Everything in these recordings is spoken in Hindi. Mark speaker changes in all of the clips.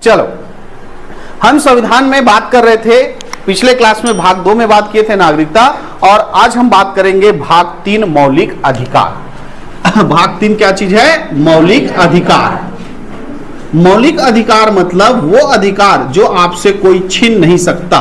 Speaker 1: चलो, हम संविधान में बात कर रहे थे, पिछले क्लास में भाग 2 में बात किए थे नागरिकता, और आज हम बात करेंगे भाग 3 मौलिक अधिकार। भाग 3 क्या चीज है? मौलिक अधिकार। मौलिक अधिकार मतलब वो अधिकार जो आपसे कोई छीन नहीं सकता,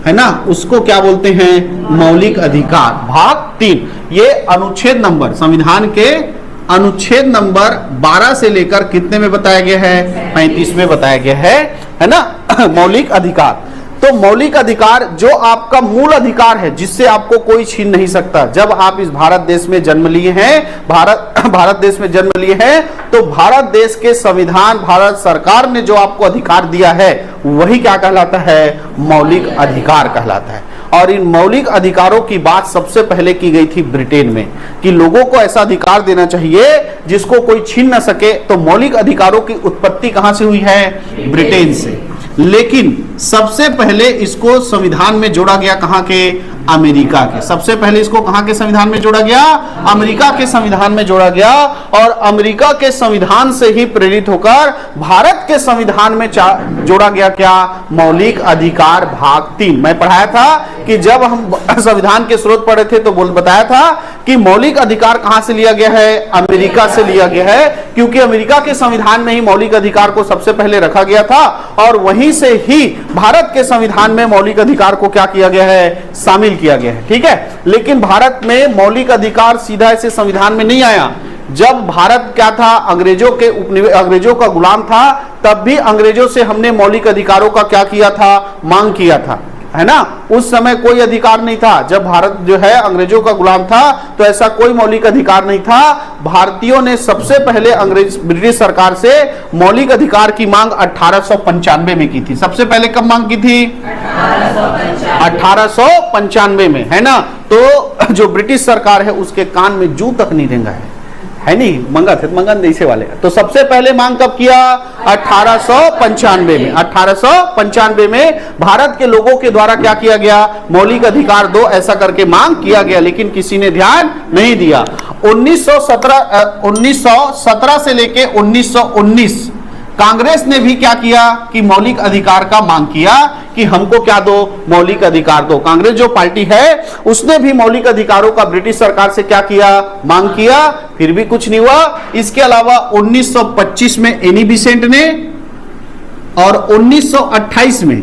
Speaker 1: है ना, उसको क्या बोलते हैं? मौलिक अधिकार। भाग 3 ये अनुच्छेद नंबर, संविधान के अनुच्छेद नंबर 12 से लेकर कितने में बताया गया है? 35 में बताया गया है ना। मौलिक अधिकार, तो मौलिक अधिकार जो आपका मूल अधिकार है, जिससे आपको कोई छीन नहीं सकता। जब आप इस भारत देश में जन्म लिए हैं, भारत देश में जन्म लिए हैं, तो भारत देश के संविधान, भारत सरकार ने जो आपको अधिकार दिया है, वही क्या कहलाता है? मौलिक अधिकार कहलाता है। और इन मौलिक अधिकारों की बात सबसे पहले की गई थी ब्रिटेन में, कि लोगों को ऐसा अधिकार देना चाहिए जिसको कोई छीन न सके। तो मौलिक अधिकारों की उत्पत्ति कहां से हुई है? ब्रिटेन से। लेकिन सबसे पहले इसको संविधान में जोड़ा गया कहां के? अमेरिका के। सबसे पहले इसको कहां के संविधान में जोड़ा गया? अमेरिका के संविधान में जोड़ा गया। और अमेरिका के संविधान से ही प्रेरित होकर भारत के संविधान में जोड़ा गया क्या? मौलिक अधिकार भाग 3। मैं पढ़ाया था कि जब हम संविधान के स्रोत पढ़े थे तो बताया था कि मौलिक अधिकार कहां से लिया गया है? अमेरिका से लिया गया है, क्योंकि अमेरिका के संविधान में ही मौलिक अधिकार को सबसे पहले रखा गया था, और वहीं से ही भारत के संविधान में मौलिक अधिकार को क्या किया गया है? शामिल किया गया है। ठीक है, लेकिन भारत में मौलिक अधिकार सीधा ऐसे संविधान में नहीं आया। जब भारत क्या था? अंग्रेजों का गुलाम था, तब भी अंग्रेजों से हमने मौलिक अधिकारों का क्या किया था? मांग किया था, है ना। उस समय कोई अधिकार नहीं था। जब भारत जो है अंग्रेजों का गुलाम था, तो ऐसा कोई मौलिक अधिकार नहीं था। भारतीयों ने सबसे पहले ब्रिटिश सरकार से मौलिक अधिकार की मांग 1895 में की थी। सबसे पहले कब मांग की थी? 1895 में, है ना। तो जो ब्रिटिश सरकार है उसके कान में जू तक नहीं देंगा, है नहीं, मंगन जैसे वाले। तो सबसे पहले मांग कब किया? 1895 में। 1895 में भारत के लोगों के द्वारा क्या किया गया? मौलिक अधिकार दो, ऐसा करके मांग किया गया, लेकिन किसी ने ध्यान नहीं दिया। 1917 से लेके 1919 कांग्रेस ने भी क्या किया कि मौलिक अधिकार का मांग किया कि हमको क्या दो? मौलिक अधिकार दो। कांग्रेस जो पार्टी है उसने भी मौलिक अधिकारों का ब्रिटिश सरकार से क्या किया? मांग किया, फिर भी कुछ नहीं हुआ। इसके अलावा 1925 में एनी बेसेंट ने और 1928 में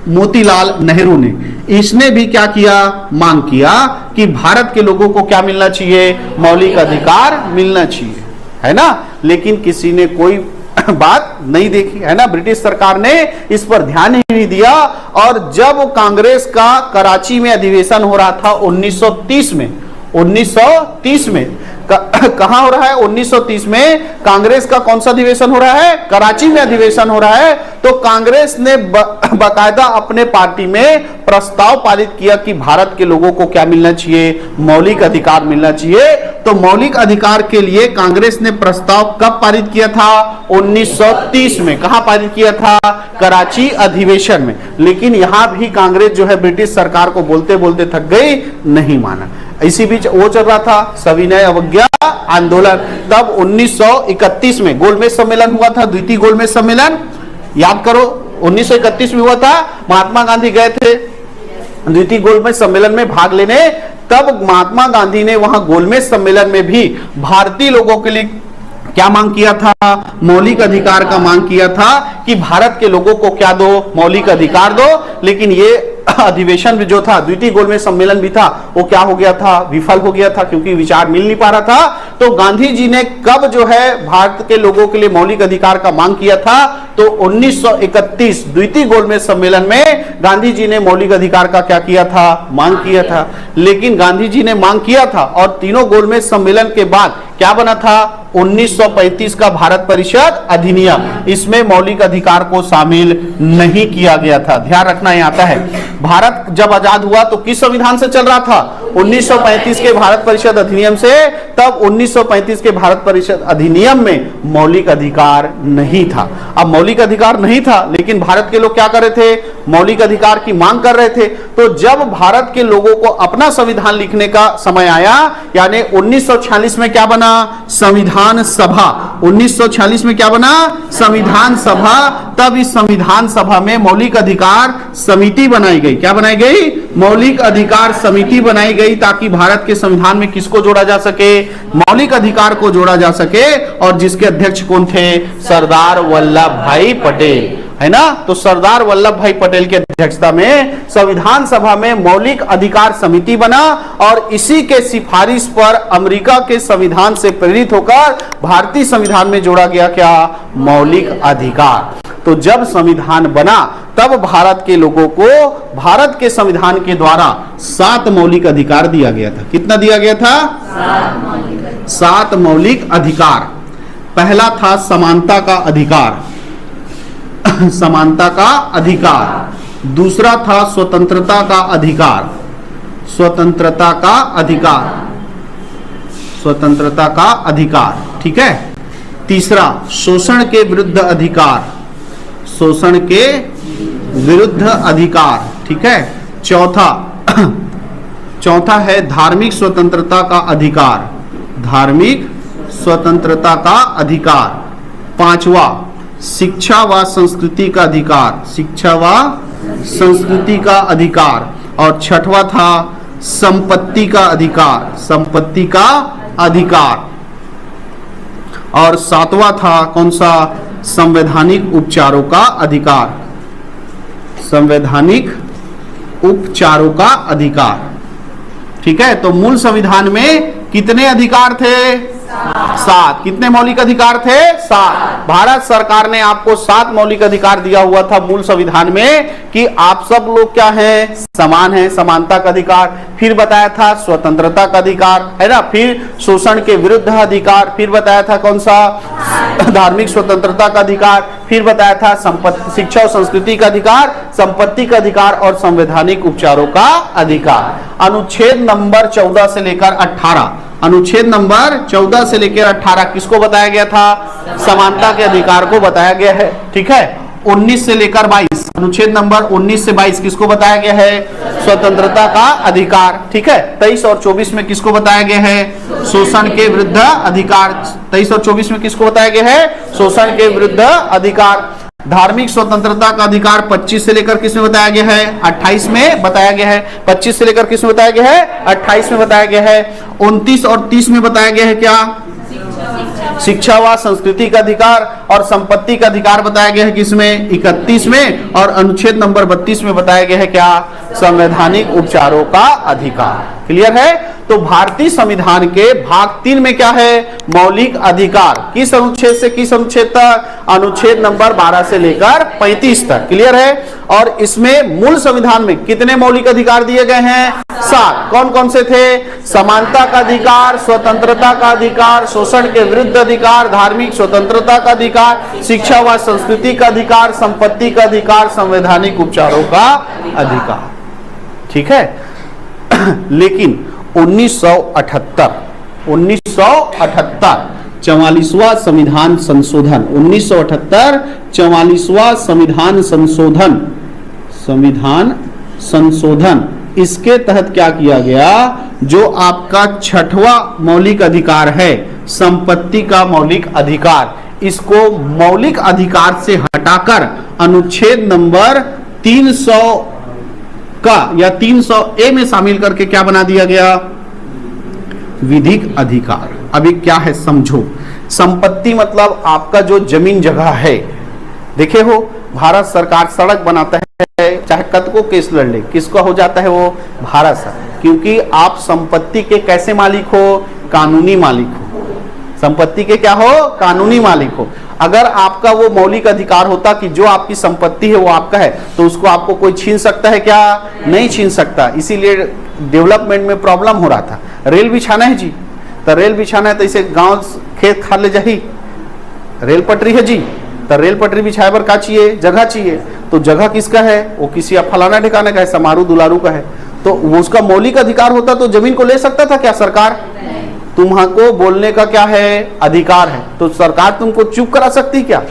Speaker 1: मोतीलाल नेहरू ने, इसने भी क्या किया? मांग किया कि भारत के लोगों को क्या मिलना चाहिए? मौलिक अधिकार मिलना चाहिए, है ना। लेकिन किसी ने कोई बात नहीं देखी, है ना। ब्रिटिश सरकार ने इस पर ध्यान ही नहीं दिया। और जब कांग्रेस का कराची में अधिवेशन हो रहा था 1930 में, 1930 में कहां हो रहा है? 1930 में कांग्रेस का कौन सा अधिवेशन हो रहा है? कराची में अधिवेशन हो रहा है। तो कांग्रेस ने बाकायदा अपने पार्टी में प्रस्ताव पारित किया कि भारत के लोगों को क्या मिलना चाहिए? मौलिक अधिकार मिलना चाहिए। तो मौलिक अधिकार के लिए कांग्रेस ने प्रस्ताव कब पारित किया था? 1930 में। कहां पारित किया था? कराची अधिवेशन में। लेकिन यहां भी कांग्रेस जो है ब्रिटिश सरकार को बोलते बोलते थक गई, नहीं माना। इसी बीच वो चल रहा था सविनय अवज्ञा आंदोलन। तब 1931 में गोलमेज सम्मेलन हुआ था, द्वितीय गोलमेज सम्मेलन, याद करो 1931 में हुआ था। महात्मा गांधी गए थे द्वितीय गोलमेज सम्मेलन में भाग लेने। तब महात्मा गांधी ने वहां गोलमेज सम्मेलन में भी भारतीय लोगों के लिए क्या मांग किया था? मौलिक अधिकार का मांग किया था कि भारत के लोगों को क्या दो? मौलिक अधिकार दो। लेकिन ये अधिवेशन भी जो था, द्वितीय गोलमेज सम्मेलन भी था, वो क्या हो गया था? विफल हो गया था, क्योंकि विचार मिल नहीं पा रहा था। तो गांधी जी ने कब जो है भारत के लोगों के लिए मौलिक अधिकार का मांग किया था? तो 1931 द्वितीय गोलमेज सम्मेलन में गांधी जी ने मौलिक अधिकार का क्या किया था? मांग किया था। लेकिन गांधी जी ने मांग किया था, और तीनों गोलमेज सम्मेलन के बाद क्या बना था? 1935 का भारत परिषद अधिनियम। इसमें मौलिक अधिकार को शामिल नहीं किया गया था। ध्यान रखना यहाँ आता है, भारत जब आजाद हुआ तो किस संविधान से चल रहा था? 1935 के भारत परिषद अधिनियम से। तब 1935 के भारत परिषद अधिनियम में मौलिक अधिकार नहीं था। अब मौलिक अधिकार नहीं था, लेकिन भारत के लोग क्या कर रहे थे? मौलिक अधिकार की मांग कर रहे थे। तो जब भारत के लोगों को अपना संविधान लिखने का समय आया, यानी 1946 में क्या बना? संविधान सभा। 1946 में क्या बना? संविधान सभा। तब इस संविधान सभा में मौलिक अधिकार समिति बनाई गई। क्या बनाई गई? मौलिक अधिकार समिति बनाई गई, ताकि भारत के संविधान में किसको जोड़ा जा सके? मौलिक अधिकार को जोड़ा जा सके। और जिसके अध्यक्ष कौन थे? सरदार वल्लभ भाई पटेल, है ना। तो सरदार वल्लभ भाई पटेल की अध्यक्षता में संविधान सभा में मौलिक अधिकार समिति बना, और इसी के सिफारिश पर अमेरिका के संविधान से प्रेरित होकर भारतीय संविधान में जोड़ा गया क्या? मौलिक अधिकार। तो जब संविधान बना तब भारत के लोगों को भारत के संविधान के द्वारा 7 मौलिक अधिकार दिया गया था। कितना दिया गया था? 7 मौलिक अधिकार। पहला था समानता का अधिकार, समानता का अधिकार। दूसरा था स्वतंत्रता का अधिकार, स्वतंत्रता का अधिकार, स्वतंत्रता का अधिकार, ठीक है। तीसरा शोषण के विरुद्ध अधिकार, शोषण के विरुद्ध अधिकार, ठीक है। चौथा है धार्मिक स्वतंत्रता का अधिकार, धार्मिक स्वतंत्रता का अधिकार। पांचवा शिक्षा व संस्कृति का अधिकार, शिक्षा व संस्कृति का अधिकार। और छठवां था संपत्ति का अधिकार, संपत्ति का अधिकार। और सातवां था कौन सा? संवैधानिक उपचारों का अधिकार, संवैधानिक उपचारों का अधिकार, ठीक है। तो मूल संविधान में कितने अधिकार थे? 7। कितने मौलिक अधिकार थे? 7। भारत सरकार ने आपको 7 मौलिक अधिकार दिया हुआ था मूल संविधान में, कि आप सब लोग क्या हैं? समान हैं। समानता का अधिकार, फिर बताया था स्वतंत्रता का अधिकार, है ना। फिर शोषण के विरुद्ध अधिकार, फिर बताया था कौन सा? धार्मिक स्वतंत्रता का अधिकार, फिर बताया था संपत्ति, शिक्षा और संस्कृति का अधिकार, संपत्ति का अधिकार और संवैधानिक उपचारों का अधिकार। अनुच्छेद नंबर 14 से लेकर 18, अनुच्छेद नंबर 14 से लेकर 18 किसको बताया गया था? समानता के अधिकार को बताया गया है, ठीक है। 19 से लेकर 22, अनुच्छेद नंबर 19 से 22 किसको बताया गया है? स्वतंत्रता का अधिकार, ठीक है। 23 और 24 में किसको बताया गया है? शोषण के विरुद्ध अधिकार। 23 और 24 में किसको बताया गया है? शोषण के विरुद्ध अधिकार। धार्मिक स्वतंत्रता का अधिकार 25 से लेकर किसमें बताया गया है? 28 में बताया गया है। 25 से लेकर किसमें बताया गया है? 28 में बताया गया है। 29 और 30 में बताया गया है क्या? शिक्षा व संस्कृति का अधिकार और संपत्ति का अधिकार बताया गया है किसमें? 31 में। और अनुच्छेद नंबर 32 में बताया गया है क्या? संवैधानिक उपचारों का अधिकार। क्लियर है? तो भारतीय संविधान के भाग 3 में क्या है? मौलिक अधिकार। किस अनुच्छेद से किस अनुच्छेद तक? अनुच्छेद नंबर 12 से लेकर 35 तक। क्लियर है? और इसमें मूल संविधान में कितने मौलिक अधिकार दिए गए हैं? 7। कौन कौन से थे? समानता का अधिकार, स्वतंत्रता का अधिकार, शोषण के विरुद्ध अधिकार, धार्मिक स्वतंत्रता का अधिकार, शिक्षा व संस्कृति का अधिकार, संपत्ति का अधिकार, संवैधानिक उपचारों का अधिकार। ठीक है। लेकिन 1978 44वां संविधान संशोधन, 1978 44वां संविधान संशोधन, इसके तहत क्या किया गया? जो आपका 6वां मौलिक अधिकार है, संपत्ति का मौलिक अधिकार, इसको मौलिक अधिकार से हटाकर अनुच्छेद नंबर 300 का या 300A में शामिल करके क्या बना दिया गया? विधिक अधिकार। अभी क्या है समझो। संपत्ति मतलब आपका जो जमीन जगह है। देखे हो, भारत सरकार सड़क बनाता है, चाहे कद को केस लड़ ले, किसका हो जाता है वो? भारत सरकार। क्योंकि आप संपत्ति के कैसे मालिक हो? कानूनी मालिक हो। संपत्ति के क्या हो? कानूनी मालिक हो। अगर आपका वो मौलिक अधिकार होता कि जो आपकी संपत्ति है वो आपका है, तो उसको आपको कोई छीन सकता है क्या? नहीं छीन सकता। इसीलिए डेवलपमेंट में प्रॉब्लम हो रहा था। रेल बिछाना है जी, तो रेल बिछाना है तो इसे गांव खेत खाल ले जाही। रेल पटरी है जी, तो रेल पटरी बिछाए पर क्या चाहिए? जगह चाहिए। तो जगह किसका है? वो किसी फलाना ठिकाने का है, समारू दुलारू का है। तो वो उसका मौलिक अधिकार होता तो जमीन को ले सकता था क्या सरकार? तुम्हाको बोलने का क्या है? अधिकार है। तो सरकार तुमको चुप करा सकती क्या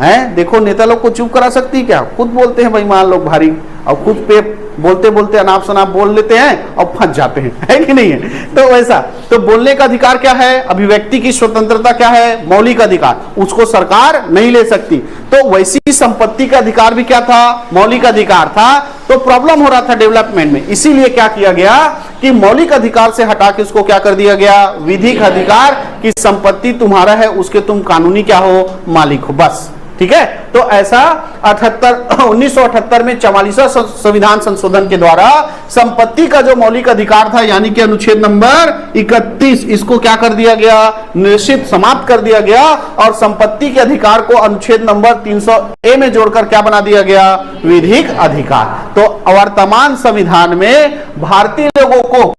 Speaker 1: है? देखो नेता लोग को चुप करा सकती क्या? खुद बोलते हैं बेईमान लोग भारी। और खुद पे बोलते बोलते अनाप शनाप बोल लेते हैं और फंस जाते हैं, है कि नहीं है? तो वैसा, तो बोलने का अधिकार क्या है? अभिव्यक्ति की स्वतंत्रता क्या है? मौलिक अधिकार, उसको सरकार नहीं ले सकती। तो वैसी संपत्ति का अधिकार भी क्या था? मौलिक अधिकार था। तो प्रॉब्लम हो रहा था डेवलपमेंट में, इसीलिए क्या किया गया कि मौलिक अधिकार से हटा के उसको क्या कर दिया गया? विधिक अधिकार, की संपत्ति तुम्हारा है, उसके तुम कानूनी क्या हो? मालिक हो, बस। ठीक है, तो ऐसा 1978 में 44वां संविधान संशोधन के द्वारा संपत्ति का जो मौलिक अधिकार था, यानी कि अनुच्छेद नंबर 31, इसको क्या कर दिया गया? निश्चित समाप्त कर दिया गया और संपत्ति के अधिकार को अनुच्छेद नंबर 300A में जोड़कर क्या बना दिया गया? विधिक अधिकार। तो वर्तमान संविधान में भारतीय लोगों को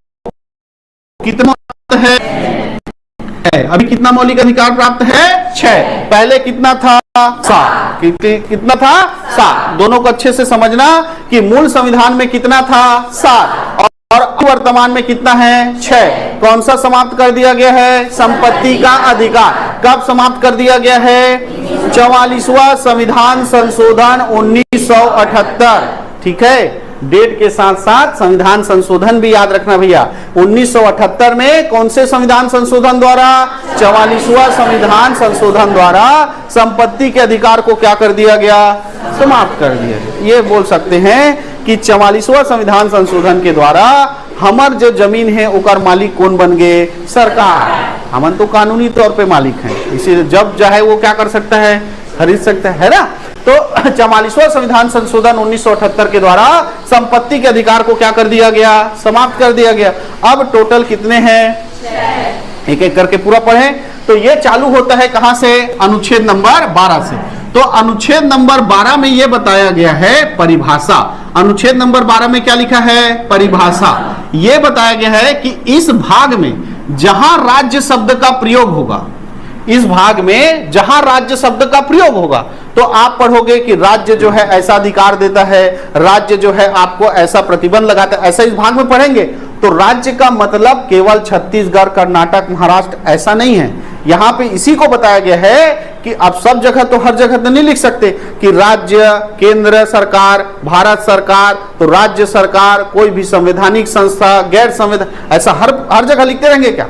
Speaker 1: कितना है? अभी कितना मौलिक अधिकार प्राप्त है? 6। पहले कितना था? 7। कितना था? 7। दोनों को अच्छे से समझना कि मूल संविधान में कितना था? 7, और वर्तमान में कितना है? 6। कौन सा समाप्त कर दिया गया है? संपत्ति का अधिकार। कब समाप्त कर दिया गया है? 44वां संविधान संशोधन 1978। ठीक है, डेट के साथ साथ संविधान संशोधन भी याद रखना भैया। 1978 में कौन से संविधान संशोधन द्वारा? 44वां संविधान संशोधन द्वारा संपत्ति के अधिकार को क्या कर दिया गया? समाप्त कर दिया गया। ये बोल सकते हैं कि 44वां संविधान संशोधन के द्वारा हमार जो जमीन है उकर मालिक कौन बन गए? सरकार। हम तो कानूनी तौर पे मालिक हैं, इसीलिए जब चाहे वो क्या कर सकता है? खरीद सकता है ना। तो 44वां संविधान संशोधन 1978 के द्वारा संपत्ति के अधिकार को क्या कर दिया गया? समाप्त कर दिया गया। अब टोटल कितने हैं? 6। एक एक करके पूरा पढ़ें। तो ये चालू होता है कहां से? अनुच्छेद नंबर 12 से। तो अनुच्छेद नंबर 12 में यह बताया गया है परिभाषा। अनुच्छेद नंबर 12 में क्या लिखा है? परिभाषा। यह बताया गया है कि इस भाग में जहां राज्य शब्द का प्रयोग होगा, इस भाग में जहां राज्य शब्द का प्रयोग होगा, तो आप पढ़ोगे कि राज्य जो है ऐसा अधिकार देता है, राज्य जो है आपको ऐसा प्रतिबंध लगाता है, ऐसा इस भाग में पढ़ेंगे। तो राज्य का मतलब केवल छत्तीसगढ़, कर्नाटक, महाराष्ट्र ऐसा नहीं है। यहां पे इसी को बताया गया है कि अब सब जगह तो हर जगह तो नहीं लिख सकते कि राज्य, केंद्र सरकार, भारत सरकार, तो राज्य सरकार, कोई भी संवैधानिक संस्था, गैर संवैधानिक, ऐसा हर जगह लिखते रहेंगे क्या?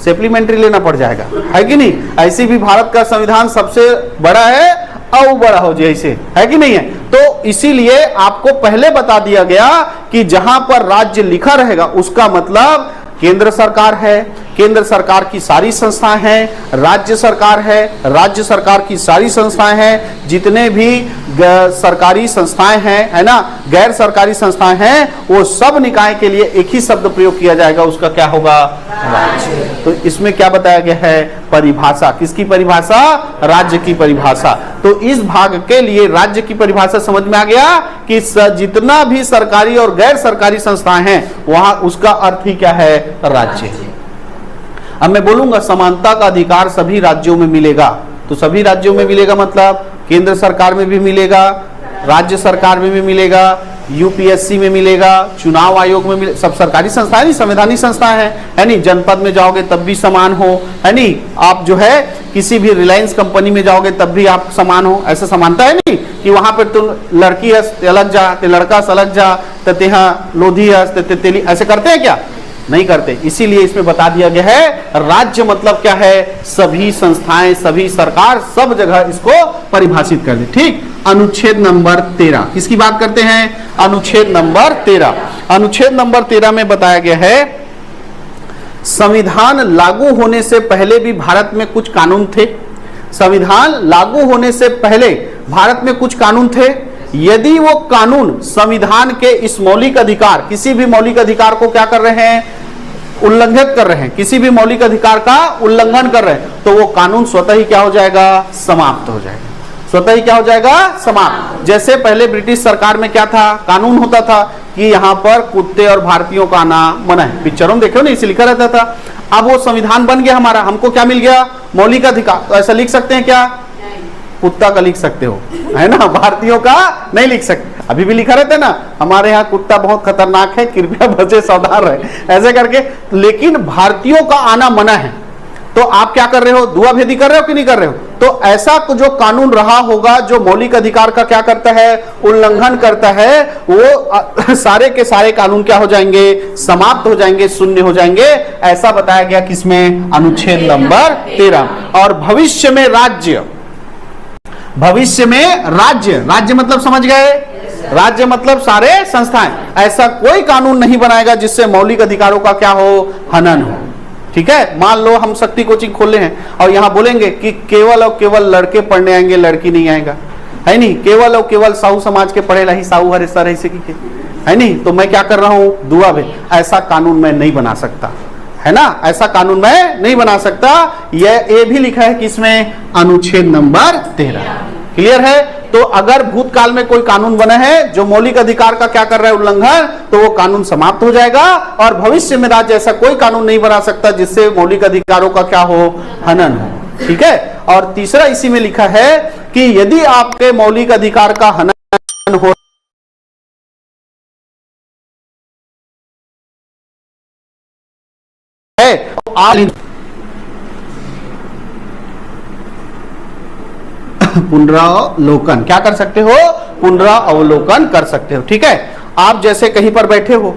Speaker 1: सप्लीमेंट्री लेना पड़ जाएगा, है कि नहीं? ऐसी भी भारत का संविधान सबसे बड़ा है और बड़ा हो जाए, ऐसे है कि नहीं है? तो इसीलिए आपको पहले बता दिया गया कि जहां पर राज्य लिखा रहेगा उसका मतलब केंद्र सरकार है, केंद्र सरकार की सारी संस्थाएं हैं, राज्य सरकार है, राज्य सरकार की सारी संस्थाएं हैं, जितने भी सरकारी संस्थाएं हैं, है ना, गैर सरकारी संस्थाएं हैं, वो सब निकाय के लिए एक ही शब्द प्रयोग किया जाएगा, उसका क्या होगा? राज्य। तो इसमें क्या बताया गया है? परिभाषा। किसकी परिभाषा? राज्य की परिभाषा। तो इस भाग के लिए राज्य की परिभाषा समझ में आ गया कि जितना भी सरकारी और गैर सरकारी संस्थाएं हैं वहां उसका अर्थ ही क्या है? राज्य। अब मैं बोलूंगा समानता का अधिकार सभी राज्यों में मिलेगा, तो सभी राज्यों में मिलेगा मतलब केंद्र सरकार में भी मिलेगा, राज्य सरकार में भी मिलेगा, यूपीएससी में मिलेगा, चुनाव आयोग में मिले, सब सरकारी संस्थाएं नहीं, संवैधानिक संस्थाएं हैं, है नहीं? जनपद में जाओगे तब भी समान हो, है नहीं? आप जो है किसी भी रिलायंस कंपनी में जाओगे तब भी आप समान हो, ऐसा समानता है नहीं कि वहां पर तुम लड़की हस अलग जा, ते लड़का अलग जा, तेहा लोधी हस तेली, ऐसे करते हैं क्या? नहीं करते। इसीलिए इसमें बता दिया गया है राज्य मतलब क्या है? सभी संस्थाएं, सभी सरकार, सब जगह इसको परिभाषित कर दे। ठीक। अनुच्छेद नंबर 13 किसकी बात करते हैं? अनुच्छेद नंबर 13। अनुच्छेद नंबर 13 में बताया गया है संविधान लागू होने से पहले भी भारत में कुछ कानून थे। संविधान लागू होने से पहले भारत में कुछ कानून थे। यदि वो कानून संविधान के इस मौलिक अधिकार, किसी भी मौलिक अधिकार को क्या कर रहे हैं? उल्लंघित कर रहे हैं, किसी भी मौलिक अधिकार का उल्लंघन कर रहे हैं, तो वो कानून स्वतः ही क्या हो जाएगा? समाप्त हो जाएगा। स्वतः ही क्या हो जाएगा? समाप्त। जैसे पहले ब्रिटिश सरकार में क्या था? कानून होता था कि यहाँ पर कुत्ते और भारतीयों का आना मना है। पिक्चरों में देखो ना, इसे लिखा रहता था। अब वो संविधान बन गया हमारा, हमको क्या मिल गया? मौलिक अधिकार। तो ऐसा लिख सकते हैं क्या? कुत्ता का लिख सकते हो, है ना, भारतीयों का नहीं लिख सकते। अभी भी लिखा रहता है ना, हमारे यहाँ कुत्ता बहुत खतरनाक है, कृपया बचे, सावधान रहे, ऐसे करके। लेकिन भारतीयों का आना मना है, तो आप क्या कर रहे हो? दुआ भेदी कर रहे हो कि नहीं कर रहे हो? तो ऐसा जो कानून रहा होगा जो मौलिक अधिकार का क्या करता है, उल्लंघन करता है, वो सारे के सारे कानून क्या हो जाएंगे, समाप्त हो जाएंगे, शून्य हो जाएंगे। ऐसा बताया गया किसमें, अनुच्छेद नंबर 13। और भविष्य में राज्य, भविष्य में राज्य, राज्य मतलब समझ गए, राज्य मतलब सारे संस्थाएं, ऐसा कोई कानून नहीं बनाएगा जिससे मौलिक अधिकारों का क्या हो, हनन हो। ठीक है, मान लो हम शक्ति कोचिंग खोले हैं और यहां बोलेंगे कि केवल और केवल लड़के पढ़ने आएंगे, लड़की नहीं आएगा, है नहीं, केवल और केवल साहू समाज के पढ़े रही, साहू हर सर ऐसे की, है नहीं, तो मैं क्या कर रहा हूं, दुआ भी, ऐसा कानून मैं नहीं बना सकता, है ना, ऐसा कानून मैं नहीं बना सकता। ये भी लिखा है कि इसमें अनुच्छेद नंबर 13। क्लियर है। तो अगर भूतकाल में कोई कानून बना है जो मौलिक अधिकार का क्या कर रहा है, उल्लंघन, तो वो कानून समाप्त हो जाएगा। और भविष्य में राज्य ऐसा कोई कानून नहीं बना सकता जिससे मौलिक अधिकारों का क्या हो, हनन हो। ठीक है। और तीसरा इसी में लिखा है कि यदि आपके मौलिक अधिकार का हनन हो है तो आप पुनरावलोकन क्या कर सकते हो, पुनरावलोकन कर सकते हो। ठीक है। आप जैसे कहीं पर बैठे हो,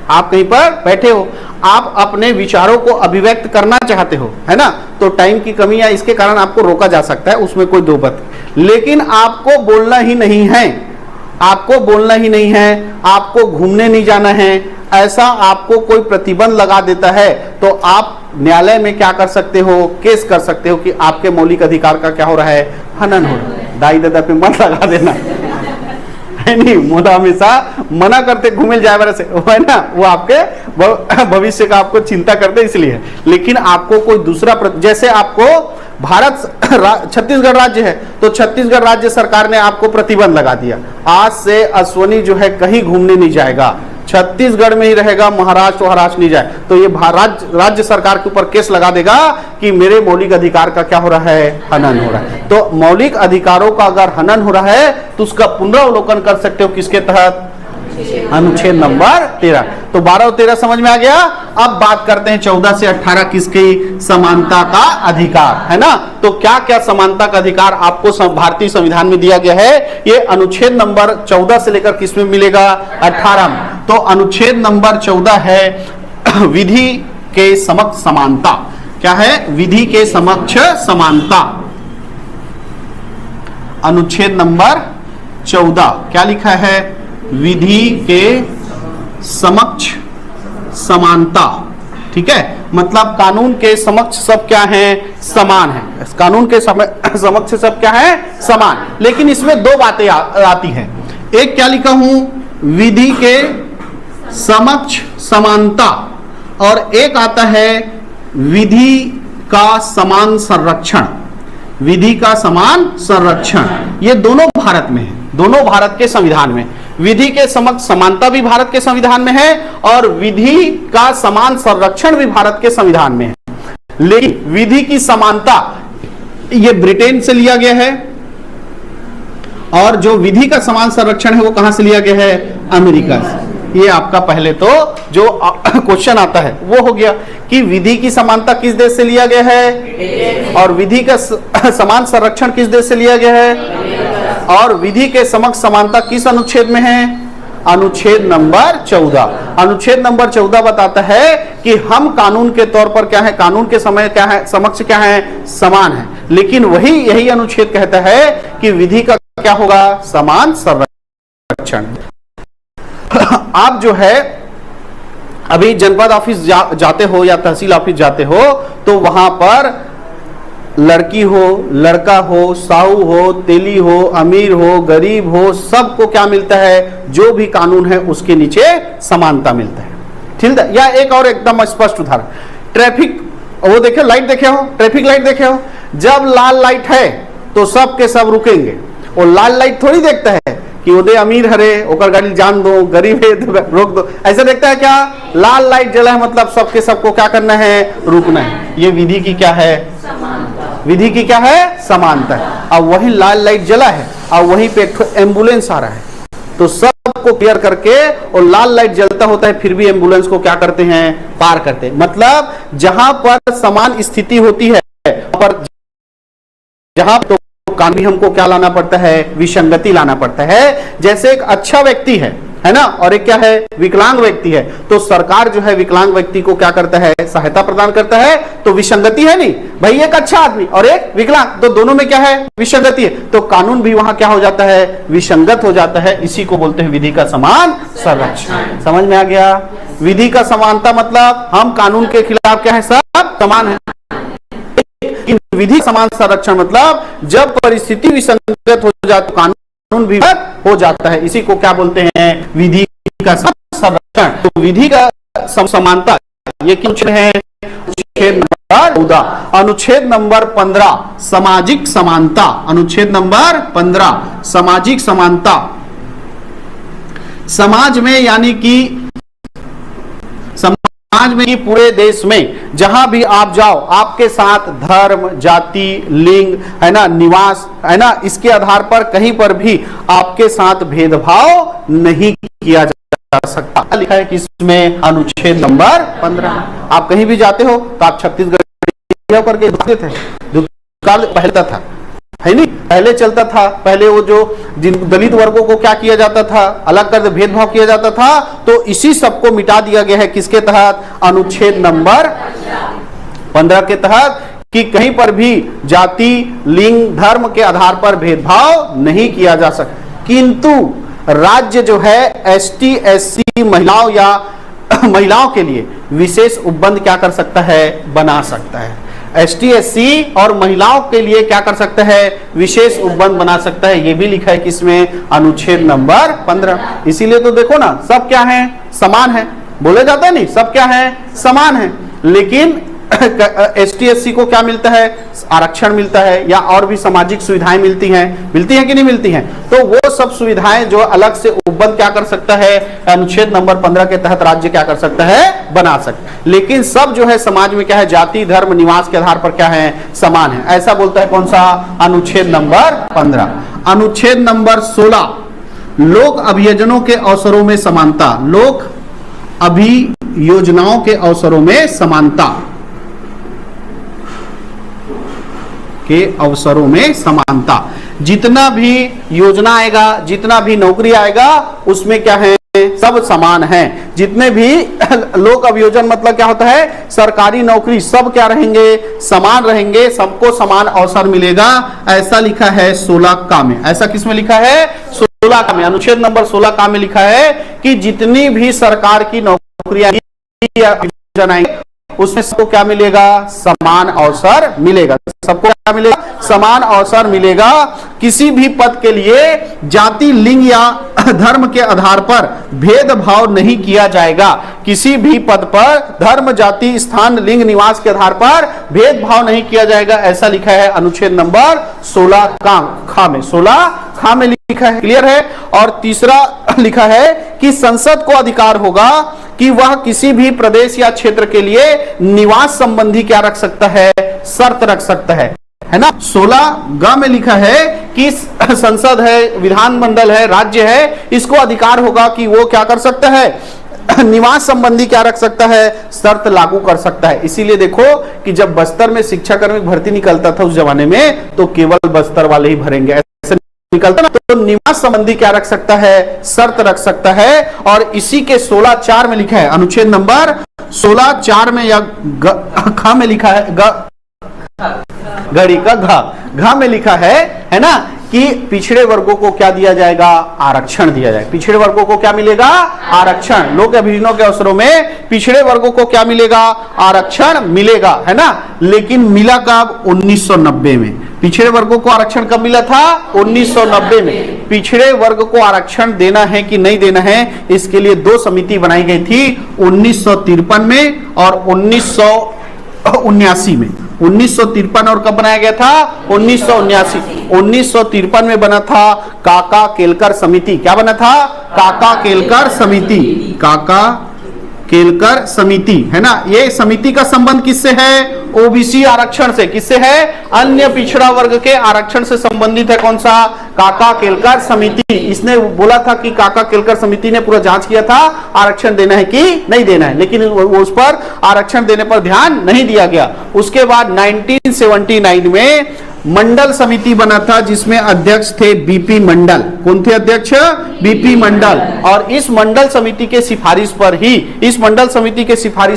Speaker 1: आप कहीं पर बैठे हो, आप अपने विचारों को अभिव्यक्त करना चाहते हो, है ना, तो टाइम की कमी या इसके कारण आपको रोका जा सकता है, उसमें कोई दो बात, लेकिन आपको बोलना ही नहीं है, आपको बोलना ही नहीं है, आपको घूमने नहीं जाना है, ऐसा आपको कोई प्रतिबंध लगा देता है, तो आप न्यायालय में क्या कर सकते हो, केस कर सकते हो कि आपके मौलिक अधिकार का क्या हो रहा है, हनन हो रहा है। दाई दादा पे मत लगा देना, है नहीं, मोदा हमेशा मना करते घूमे जाए बारे से, है ना, वो आपके भविष्य का आपको चिंता करते इसलिए। लेकिन आपको कोई दूसरा जैसे आपको भारत छत्तीसगढ़ राज्य है, तो छत्तीसगढ़ राज्य सरकार ने आपको प्रतिबंध लगा दिया, आज से अश्वनी जो है कहीं घूमने नहीं जाएगा, छत्तीसगढ़ में ही रहेगा, महाराष्ट्र नहीं जाए, तो ये राज्य सरकार के ऊपर केस लगा देगा कि मेरे मौलिक अधिकार का क्या हो रहा है, हनन हो रहा है। तो मौलिक अधिकारों का अगर हनन हो रहा है तो उसका पुनरावलोकन कर सकते हो किसके तहत, अनुच्छेद नंबर 13। तो 12 और 13 समझ में आ गया। अब बात करते हैं 14 से 18 किसकी, समानता का अधिकार, है ना। तो क्या क्या समानता का अधिकार आपको भारतीय संविधान में दिया गया है, ये अनुच्छेद नंबर 14 से लेकर किस में मिलेगा, 18 में। तो अनुच्छेद नंबर 14 है विधि के समक्ष समानता। क्या है, विधि के समक्ष समानता। अनुच्छेद नंबर 14 क्या लिखा है, विधि के समक्ष समानता। ठीक है, मतलब कानून के समक्ष सब क्या है, समान है, कानून के समक्ष सब क्या है, समान। लेकिन इसमें दो बातें आती हैं, एक क्या लिखा हूं, विधि के समक्ष समानता, और एक आता है विधि का समान संरक्षण। विधि का समान संरक्षण, ये दोनों भारत में है, दोनों भारत के संविधान में। विधि के समक्ष समानता भी भारत के संविधान में है और विधि का समान संरक्षण भी भारत के संविधान में है। लेकिन विधि की समानता ये ब्रिटेन से लिया गया है, और जो विधि का समान संरक्षण है वो कहां से लिया गया है, अमेरिका से। ये आपका पहले तो जो क्वेश्चन आता है वो हो गया कि विधि की समानता किस देश से लिया गया है, और विधि का समान संरक्षण किस देश से लिया गया है, और विधि के समक्ष समानता किस अनुच्छेद में है, अनुच्छेद नंबर 14। अनुच्छेद नंबर 14 बताता है कि हम कानून के तौर पर क्या है, कानून के समय क्या है, समक्ष क्या है, समान है। लेकिन यही अनुच्छेद कहता है कि विधि का क्या होगा, समान संरक्षण। आप जो है अभी जनपद ऑफिस जाते हो या तहसील ऑफिस जाते हो, तो वहां पर लड़की हो, लड़का हो, साहू हो, तेली हो, अमीर हो, गरीब हो, सबको क्या मिलता है, जो भी कानून है उसके नीचे समानता मिलता है। ठीक है। या एक और एकदम स्पष्ट उदाहरण, ट्रैफिक, वो देखे लाइट देखे हो, ट्रैफिक लाइट देखे हो, जब लाल लाइट है तो सब के सब रुकेंगे, और लाल लाइट थोड़ी देखता है कि उदय अमीर हरे ओकर गाड़ी जान दो, गरीब है तो रोक दो, ऐसा देखता है क्या, लाल लाइट जला है मतलब सबके सबको क्या करना है, रुकना है। ये विधि की क्या है, विधि की क्या है, समानता है। अब वही लाल लाइट जला है और वहीं पे एम्बुलेंस आ रहा है, तो सबको क्लियर करके, और लाल लाइट जलता होता है फिर भी एम्बुलेंस को क्या करते हैं, पार करते हैं। मतलब जहां पर समान स्थिति होती है पर जहां तो कानून भी हमको क्या लाना पड़ता है, विसंगति लाना पड़ता है। जैसे एक अच्छा व्यक्ति है ना, और एक क्या है, विकलांग व्यक्ति है, तो सरकार जो है विकलांग व्यक्ति को क्या करता है, सहायता प्रदान करता है, तो विसंगति है नहीं भाई, एक अच्छा आदमी और एक विकलांग, तो दोनों में क्या है, विसंगति है, तो कानून भी वहां क्या हो जाता है, विसंगत हो जाता है। इसी को बोलते हैं विधि का समान संरक्षण। समझ में आ गया? विधि का समानता मतलब हम कानून के खिलाफ क्या है, सब समान है। विधि समान संरक्षण मतलब जब परिस्थिति विसंगत हो जाती तो कानून भी हो जाता है। इसी को क्या बोलते हैं, विधि का संरक्षण। तो विधि का समानता ये कुछ है, अनुच्छेद नंबर 14, अनुच्छेद नंबर 15 सामाजिक समानता, अनुच्छेद नंबर 15 सामाजिक समानता। समाज में यानी कि समाज में, पूरे देश में जहां भी आप जाओ, आपके साथ धर्म, जाति, लिंग है ना, निवास है ना, इसके आधार पर कहीं पर भी आपके साथ भेदभाव नहीं किया जा सकता। लिखा है किसमें, अनुच्छेद नंबर 15। आप कहीं भी जाते हो तो आप छत्तीसगढ़ करके थे, पहले था है नहीं, पहले चलता था, पहले वो जो दलित वर्गों को क्या किया जाता था, अलग कर भेदभाव किया जाता था, तो इसी सबको मिटा दिया गया है किसके तहत, अनुच्छेद नंबर 15 के तहत, कि कहीं पर भी जाति, लिंग, धर्म के आधार पर भेदभाव नहीं किया जा सकता। किंतु राज्य जो है एसटी एससी महिलाओं या महिलाओं के लिए विशेष उपबंध क्या कर सकता है, बना सकता है। एसटी एससी और महिलाओं के लिए क्या कर सकता है, विशेष उपबंध बना सकता है। ये भी लिखा है किसमें, अनुच्छेद नंबर 15। इसीलिए तो देखो ना, सब क्या है, समान है, बोले जाता है नहीं, सब क्या है, समान है, लेकिन एसटी एससी को क्या मिलता है, आरक्षण मिलता है, या और भी सामाजिक सुविधाएं मिलती हैं कि नहीं मिलती हैं। तो वो सब सुविधाएं जो अलग से उपबंध क्या कर सकता है, अनुच्छेद नंबर 15 के तहत राज्य क्या कर सकता है, बना सकता है। लेकिन सब जो है समाज में क्या है, जाति, धर्म, निवास के आधार पर क्या है, समान है। ऐसा बोलता है कौन सा, अनुच्छेद नंबर 15। अनुच्छेद नंबर 16 लोक अभियोजनों के अवसरों में समानता, लोक अभियोजनाओं के अवसरों में समानता के अवसरों में समानता। जितना भी योजना आएगा, जितना भी नौकरी आएगा, उसमें क्या है, सब समान है। जितने भी लोक अभियोजन मतलब क्या होता है, सरकारी नौकरी, सब क्या रहेंगे, समान रहेंगे, सबको समान अवसर मिलेगा। ऐसा लिखा है 16 का में। ऐसा किसमें लिखा है, 16 का में, अनुच्छेद नंबर 16 का में लिखा है कि जितनी भी सरकार की नौकरियां आएंगी उसमें सबको क्या मिलेगा, समान अवसर मिलेगा। सबको क्या मिलेगा, समान अवसर मिलेगा। किसी भी पद के लिए जाति, लिंग या धर्म के आधार पर भेदभाव नहीं किया जाएगा। किसी भी पद पर धर्म, जाति, स्थान, लिंग, निवास के आधार पर भेदभाव नहीं किया जाएगा। ऐसा लिखा है अनुच्छेद नंबर 16 खा में, 16 खा में लिखा है। क्लियर है? और तीसरा लिखा है कि संसद को अधिकार होगा कि वह किसी भी प्रदेश या क्षेत्र के लिए निवास संबंधी क्या रख सकता है, शर्त रख सकता है ना। 16 ग में लिखा है कि संसद है, विधानमंडल है, राज्य है, इसको अधिकार होगा कि वो क्या कर सकता है, निवास संबंधी क्या रख सकता है, शर्त लागू कर सकता है। इसीलिए देखो कि जब बस्तर में शिक्षा कर्मी भर्ती निकलता था उस जमाने में, तो केवल बस्तर वाले ही भरेंगे, ऐसे निकलता ना, तो निवास संबंधी क्या रख सकता है, शर्त रख सकता है। और इसी के 16(4) में लिखा है, अनुच्छेद नंबर 16(4) में या खा में लिखा है, गड़ी का घा में लिखा है ना, कि पिछड़े वर्गों को क्या दिया जाएगा, आरक्षण दिया जाएगा। पिछड़े वर्गों को क्या मिलेगा, आरक्षण। लोक अभियोजनों के अवसरों में पिछड़े वर्गों को क्या मिलेगा, आरक्षण मिलेगा, है ना। लेकिन मिला कब, 1990 में। पिछड़े वर्गों को आरक्षण कब मिला था, 1990 में। पिछड़े वर्ग को आरक्षण देना है कि नहीं देना है, इसके लिए 2 समिति बनाई गई थी, 1953 में और 1979 में। 1953 और कब बनाया गया था, 1979। 1953 में बना था काका केलकर समिति। क्या बना था, काका केलकर समिति, काका केलकर समिति, है ना। ये समिति का संबंध किससे है, ओबीसी आरक्षण से। किससे है, अन्य पिछड़ा वर्ग के आरक्षण से संबंधित है। कौन सा, काका केलकर समिति। इसने बोला था कि काका केलकर समिति ने पूरा जांच किया था आरक्षण देना है कि नहीं देना है, लेकिन उस पर आरक्षण देने पर ध्यान नहीं दिया गया। उसके बाद 1979 में मंडल समिति बना था जिसमें अध्यक्ष थे बीपी मंडल। कौन थे अध्यक्ष? बीपी मंडल। और इस मंडल समिति के सिफारिश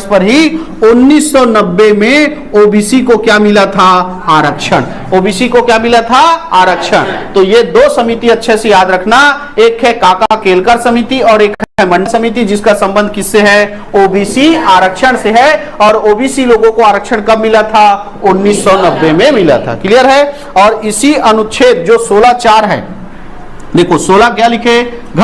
Speaker 1: पर ही 1990 में ओबीसी को क्या मिला था? आरक्षण। ओबीसी को क्या मिला था? आरक्षण। तो ये दो समिति अच्छे से याद रखना, एक है काका केलकर समिति और एक है मंडल समिति, जिसका संबंध किससे है? ओबीसी आरक्षण से है। और ओबीसी लोगों को आरक्षण कब मिला था? 1990 में मिला था। क्लियर है? और इसी अनुच्छेद जो 16(4) है, देखो 16 क्या लिखे? घ,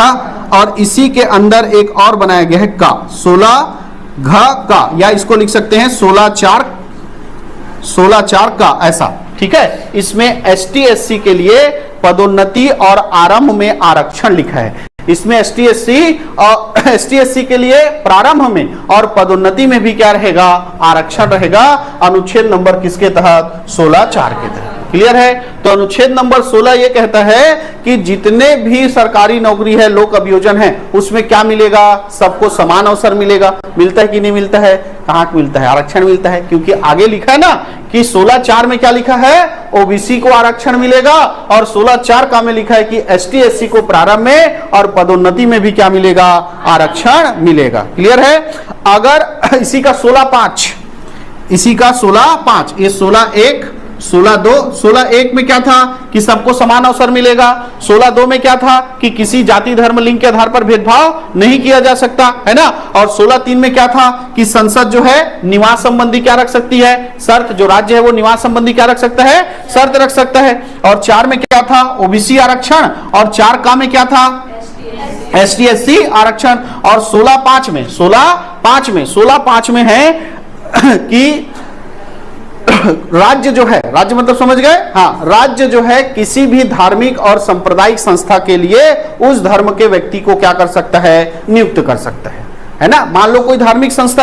Speaker 1: और इसी के अंदर एक और बनाया गया है का, 16 घ का, या इसको लिख सकते हैं 16(4) का, ऐसा। ठीक है? इसमें एसटी एससी के लिए पदोन्नति और आरंभ में आरक्षण लिखा है। इसमें एसटी एससी के लिए प्रारंभ में और पदोन्नति में भी क्या रहेगा? आरक्षण रहेगा। अनुच्छेद नंबर किसके तहत? 16(4) के तहत। क्लियर है? तो अनुच्छेद नंबर 16 ये कहता है कि जितने भी सरकारी नौकरी है, लोक अभियोजन है, उसमें क्या मिलेगा? सबको समान अवसर मिलेगा। मिलता है कि नहीं मिलता है? कहाँ मिलता है? आरक्षण मिलता है, क्योंकि आगे लिखा है ना कि 16(4) में क्या लिखा है? ओबीसी को आरक्षण मिलेगा। और 16(4) का में लिखा है कि एसटी एससी को प्रारंभ में और पदोन्नति में भी क्या मिलेगा? आरक्षण मिलेगा। क्लियर है? अगर इसी का 16(5), इसी का 16(5), ये 16(1), 16(2), 16(1) में क्या था कि सबको समान अवसर मिलेगा। 16(2) में क्या था कि किसी जाति धर्म लिंग के आधार पर भेदभाव नहीं किया जा सकता, है ना। और 16(3) में क्या था कि संसद जो है निवास संबंधी क्या रख सकती है? शर्त। जो राज्य है वो निवास संबंधी क्या रख सकता है? शर्त रख सकता है। और 4 में क्या था? ओबीसी आरक्षण। और 4 का में क्या था? एसटी एससी आरक्षण। और 16(5) में है कि राज्य जो है, राज्य मतलब समझ गए? हाँ, राज्य जो है किसी भी धार्मिक और सांप्रदायिक संस्था के लिए उस धर्म के व्यक्ति को क्या कर सकता है? नियुक्त कर सकता है ना। मान लो कोई धार्मिक संस्था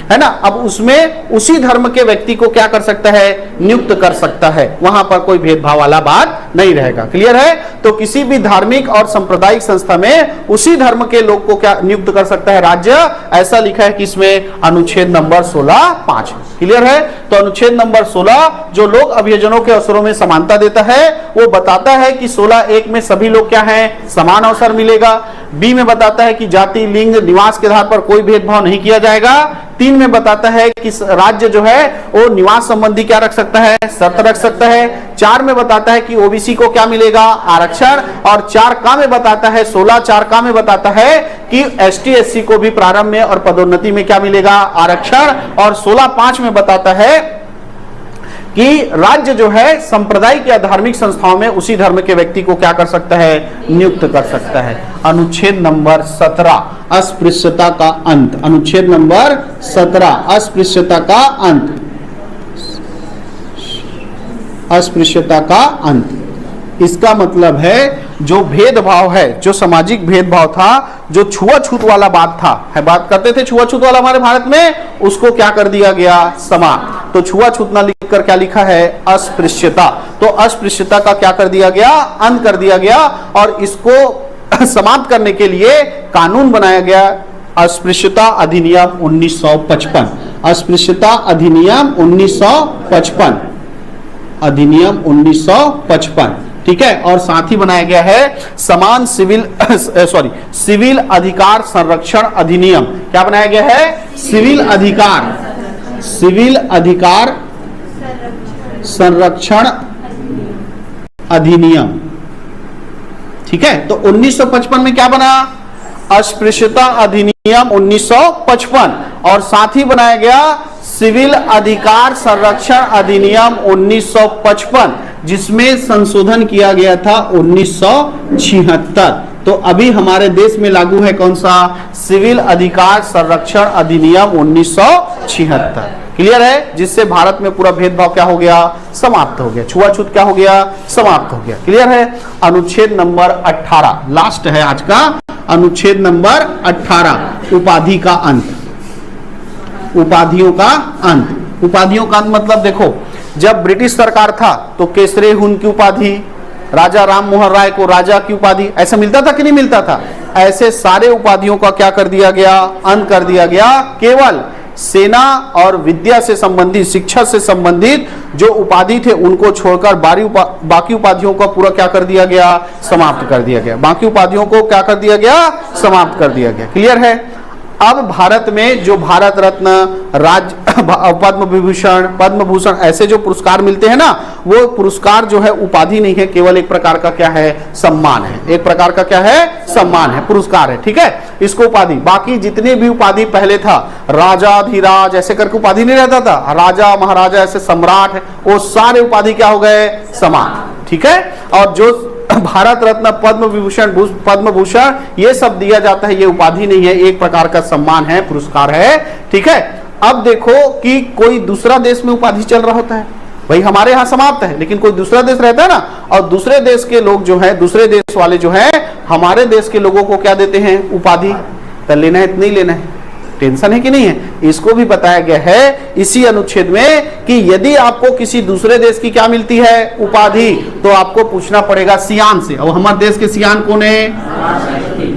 Speaker 1: है ना, अब उसमें उसी धर्म के व्यक्ति को क्या कर सकता है? नियुक्त कर सकता है। वहां पर कोई भेदभाव वाला बात नहीं रहेगा। क्लियर है? तो किसी भी धार्मिक और सांप्रदायिक संस्था में उसी धर्म के लोग को क्या नियुक्त कर सकता है? राज्य। ऐसा लिखा है किसमें? अनुच्छेद नंबर 16(5). क्लियर है? तो अनुच्छेद नंबर 16 जो लोक अभियोजनों के अवसरों में समानता देता है, वो बताता है कि 16(1) में सभी लोग क्या है? समान अवसर मिलेगा। बी में बताता है कि जाति लिंग निवास के आधार पर कोई भेदभाव नहीं किया जाएगा। 3 में बताता है कि राज्य जो है वो निवास संबंधी क्या रख सकता है? शर्त रख सकता है। 4 में बताता है कि ओबीसी को क्या मिलेगा? आरक्षण। और 4 का में बताता है, 16(4) का में बताता है कि एसटी एससी को भी प्रारंभ में और पदोन्नति में क्या मिलेगा? आरक्षण। और 16(5) में बताता है कि राज्य जो है सांप्रदायिक या धार्मिक संस्थाओं में उसी धर्म के व्यक्ति को क्या कर सकता है? नियुक्त कर सकता है। अनुच्छेद नंबर 17 अस्पृश्यता का अंत। अनुच्छेद नंबर 17 अस्पृश्यता का अंत। अस्पृश्यता का अंत इसका मतलब है जो भेदभाव है, जो सामाजिक भेदभाव था, जो छुआछूत वाला बात था, है बात करते थे छुआछूत वाला हमारे भारत में, उसको क्या कर दिया गया? समाप्त। तो छुआछूत ना लिखकर क्या लिखा है? अस्पृश्यता। तो अस्पृश्यता का क्या कर दिया गया? अंत कर दिया गया। और इसको समाप्त करने के लिए कानून बनाया गया, अस्पृश्यता अधिनियम 1955। अस्पृश्यता अधिनियम 1955, अधिनियम 1955। ठीक है? और साथ ही बनाया गया है समान सिविल अधिकार संरक्षण अधिनियम। क्या बनाया गया है? सिविल अधिकार संरक्षण अधिनियम। ठीक है? तो 1955 में क्या बना? अस्पृश्यता अधिनियम 1955। और साथ ही बनाया गया सिविल अधिकार संरक्षण अधिनियम 1955, जिसमें संशोधन किया गया था 1976। तो अभी हमारे देश में लागू है कौन सा? सिविल अधिकार संरक्षण अधिनियम 1976। क्लियर है? जिससे भारत में पूरा भेदभाव क्या हो गया? समाप्त हो गया। छुआछूत क्या हो गया? समाप्त हो गया। क्लियर है? अनुच्छेद नंबर 18 लास्ट है आज का। अनुच्छेद नंबर 18 उपाधि का अंत। उपाधियों का अंत। उपाधियों का अंत मतलब देखो, जब ब्रिटिश सरकार था तो केसरे हुन की उपाधि, राजा राम मोहन राय को राजा की उपाधि, ऐसा मिलता था कि नहीं मिलता था? ऐसे सारे उपाधियों का क्या कर दिया गया? अंत कर दिया गया। केवल सेना और विद्या से संबंधित, शिक्षा से संबंधित जो उपाधि थे उनको छोड़कर बाकी उपाधियों को पूरा क्या कर दिया गया, समाप्त कर दिया गया। बाकी उपाधियों को क्या कर दिया गया, समाप्त कर दिया गया। क्लियर है। अब भारत में जो भारत रत्न, पद्म विभूषण, पद्म भूषण ऐसे जो पुरस्कार मिलते हैं ना, वो पुरस्कार जो है उपाधि नहीं है, केवल एक प्रकार का क्या है, सम्मान है। एक प्रकार का क्या है, सम्मान है, पुरस्कार है। ठीक है, इसको उपाधि, बाकी जितने भी उपाधि पहले था, राजाधिराज ऐसे करके उपाधि नहीं रहता था, राजा महाराजा ऐसे सम्राट है, वो सारे उपाधि क्या हो गए, समान। ठीक है। और जो भारत रत्न, पद्म विभूषण, पद्म भूषण ये सब दिया जाता है, ये उपाधि नहीं है, एक प्रकार का सम्मान है, पुरस्कार है। ठीक है। अब देखो कि कोई दूसरा देश में उपाधि चल रहा होता है, भाई हमारे यहाँ समाप्त है, लेकिन कोई दूसरा देश रहता है ना, और दूसरे देश के लोग जो है, दूसरे देश वाले जो है हमारे देश के लोगों को क्या देते हैं, उपाधि। तो लेना है, नहीं लेना है, टेंशन है कि नहीं है। इसको भी बताया गया है इसी अनुच्छेद में कि यदि आपको किसी दूसरे देश की क्या मिलती है, उपाधि, तो आपको पूछना पड़ेगा सियान से। और हमारे देश के सियान कौन है,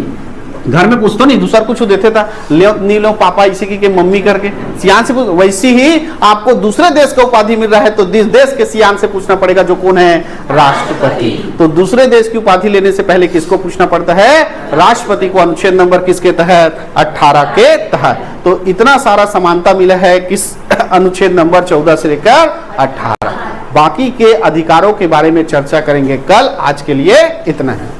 Speaker 1: घर में पूछता नहीं, दूसरा कुछ देते था, ले नहीं लो पापा इसी की मम्मी करके, सियान से पूछ। वैसी ही आपको दूसरे देश का उपाधि मिल रहा है तो देश के सियान से पूछना पड़ेगा, जो कौन है, राष्ट्रपति। तो दूसरे देश की उपाधि लेने से पहले किसको पूछना पड़ता है, राष्ट्रपति को। अनुच्छेद नंबर किसके तहत, 18 के तहत। तो इतना सारा समानता मिला है किस अनुच्छेद नंबर 14 से लेकर 18। बाकी के अधिकारों के बारे में चर्चा करेंगे कल। आज के लिए इतना है।